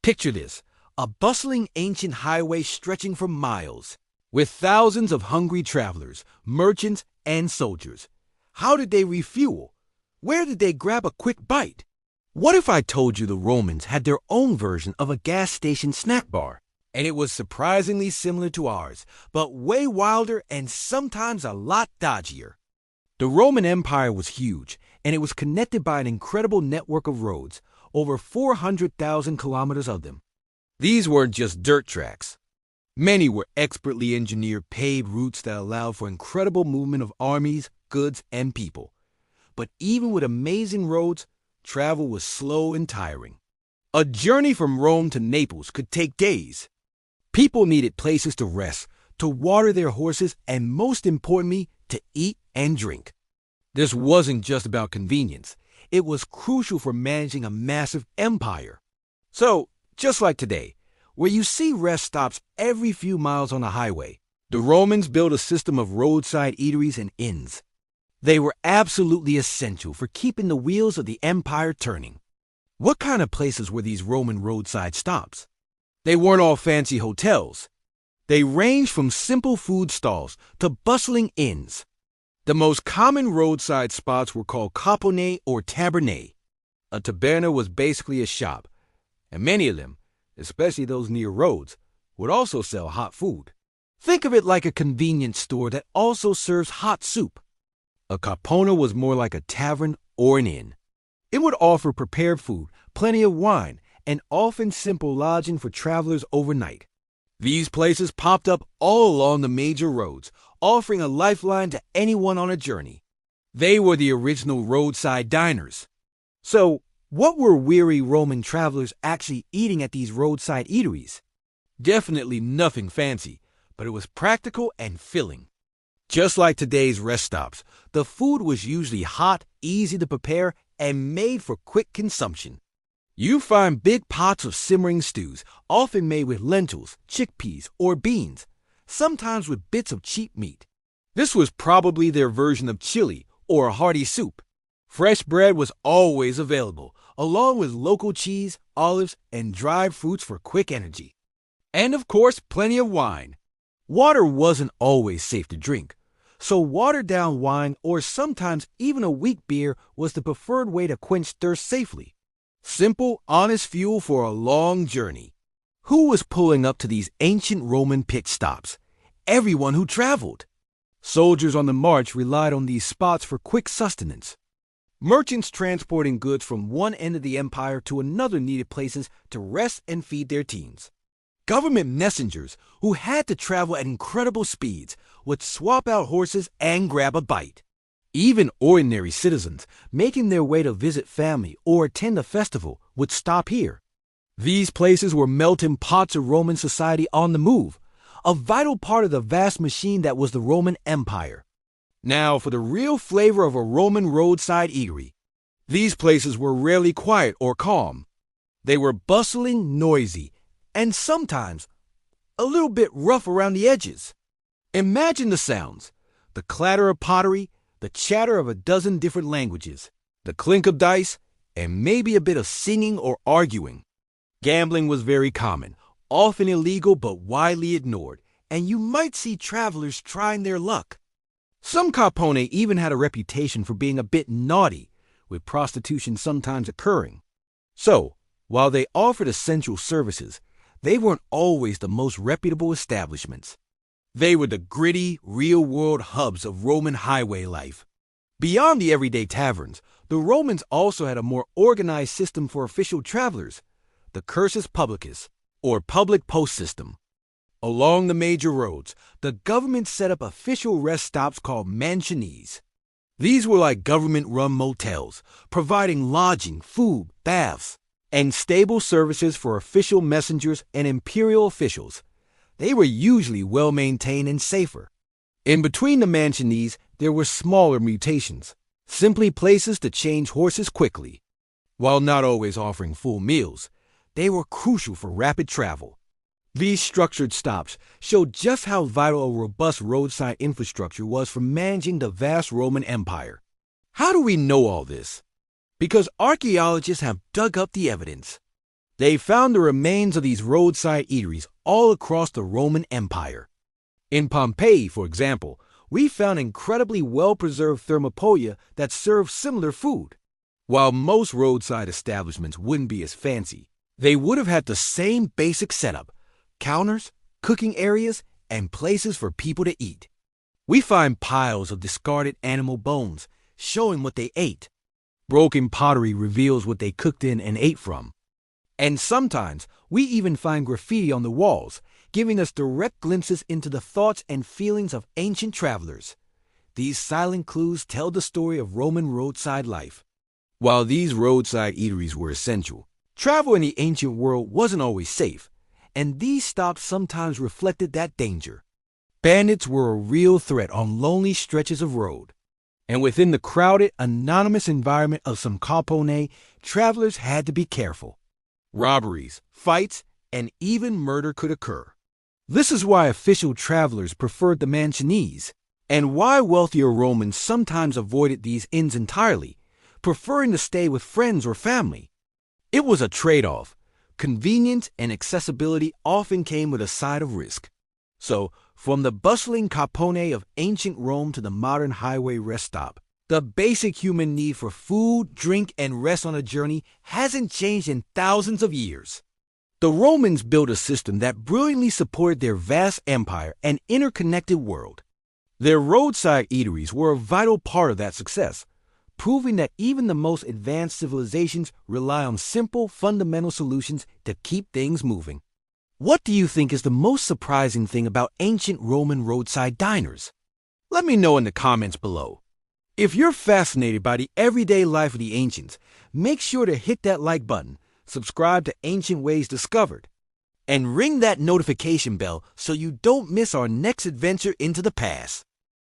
Picture this, a bustling ancient highway stretching for miles, with thousands of hungry travelers, merchants, and soldiers. How did they refuel? Where did they grab a quick bite? What if I told you the Romans had their own version of a gas station snack bar, and it was surprisingly similar to ours, but way wilder and sometimes a lot dodgier? The Roman Empire was huge, and it was connected by an incredible network of roads, over 400,000 kilometers of them. These weren't just dirt tracks. Many were expertly engineered paved routes that allowed for incredible movement of armies, goods, and people. But even with amazing roads, travel was slow and tiring. A journey from Rome to Naples could take days. People needed places to rest, to water their horses, and most importantly, to eat and drink. This wasn't just about convenience. It was crucial for managing a massive empire. So, just like today, where you see rest stops every few miles on a highway, the Romans built a system of roadside eateries and inns. They were absolutely essential for keeping the wheels of the empire turning. What kind of places were these Roman roadside stops? They weren't all fancy hotels. They ranged from simple food stalls to bustling inns. The most common roadside spots were called caponne or tabernae. A taberna was basically a shop, and many of them, especially those near roads, would also sell hot food. Think of it like a convenience store that also serves hot soup. A capona was more like a tavern or an inn. It would offer prepared food, plenty of wine, and often simple lodging for travelers overnight. These places popped up all along the major roads, offering a lifeline to anyone on a journey. They were the original roadside diners. So, what were weary Roman travelers actually eating at these roadside eateries? Definitely nothing fancy, but it was practical and filling. Just like today's rest stops, the food was usually hot, easy to prepare, and made for quick consumption. You find big pots of simmering stews, often made with lentils, chickpeas, or beans, sometimes with bits of cheap meat. This was probably their version of chili or a hearty soup. Fresh bread was always available, along with local cheese, olives, and dried fruits for quick energy. And of course, plenty of wine. Water wasn't always safe to drink, so watered-down wine or sometimes even a weak beer was the preferred way to quench thirst safely. Simple, honest fuel for a long journey. Who was pulling up to these ancient Roman pit stops? Everyone who traveled. Soldiers on the march relied on these spots for quick sustenance. Merchants transporting goods from one end of the empire to another needed places to rest and feed their teams. Government messengers, who had to travel at incredible speeds, would swap out horses and grab a bite. Even ordinary citizens, making their way to visit family or attend a festival, would stop here. These places were melting pots of Roman society on the move, a vital part of the vast machine that was the Roman Empire. Now for the real flavor of a Roman roadside eatery. These places were rarely quiet or calm. They were bustling, noisy, and sometimes a little bit rough around the edges. Imagine the sounds: the clatter of pottery, the chatter of a dozen different languages, the clink of dice, and maybe a bit of singing or arguing. Gambling was very common, often illegal but widely ignored, and you might see travelers trying their luck. Some capone even had a reputation for being a bit naughty, with prostitution sometimes occurring. So, while they offered essential services, they weren't always the most reputable establishments. They were the gritty, real-world hubs of Roman highway life. Beyond the everyday taverns, the Romans also had a more organized system for official travelers, the cursus publicus, or public post system. Along the major roads, the government set up official rest stops called mansiones. These were like government-run motels, providing lodging, food, baths, and stable services for official messengers and imperial officials. They were usually well-maintained and safer. In between the mansiones, there were smaller mutations, simply places to change horses quickly. While not always offering full meals, they were crucial for rapid travel. These structured stops showed just how vital a robust roadside infrastructure was for managing the vast Roman Empire. How do we know all this? Because archaeologists have dug up the evidence. They found the remains of these roadside eateries all across the Roman Empire. In Pompeii, for example, we found incredibly well-preserved thermopolia that served similar food. While most roadside establishments wouldn't be as fancy, they would have had the same basic setup: counters, cooking areas, and places for people to eat. We find piles of discarded animal bones, showing what they ate. Broken pottery reveals what they cooked in and ate from. And sometimes, we even find graffiti on the walls, giving us direct glimpses into the thoughts and feelings of ancient travelers. These silent clues tell the story of Roman roadside life. While these roadside eateries were essential, travel in the ancient world wasn't always safe, and these stops sometimes reflected that danger. Bandits were a real threat on lonely stretches of road. And within the crowded, anonymous environment of some Capone, travelers had to be careful. Robberies, fights, and even murder could occur. This is why official travelers preferred the mansionese, and why wealthier Romans sometimes avoided these inns entirely, preferring to stay with friends or family. It was a trade-off. Convenience and accessibility often came with a side of risk. So, from the bustling Capone of ancient Rome to the modern highway rest stop, the basic human need for food, drink, and rest on a journey hasn't changed in thousands of years. The Romans built a system that brilliantly supported their vast empire and interconnected world. Their roadside eateries were a vital part of that success, proving that even the most advanced civilizations rely on simple, fundamental solutions to keep things moving. What do you think is the most surprising thing about ancient Roman roadside diners? Let me know in the comments below. If you're fascinated by the everyday life of the ancients, make sure to hit that like button, subscribe to Ancient Ways Discovered, and ring that notification bell so you don't miss our next adventure into the past.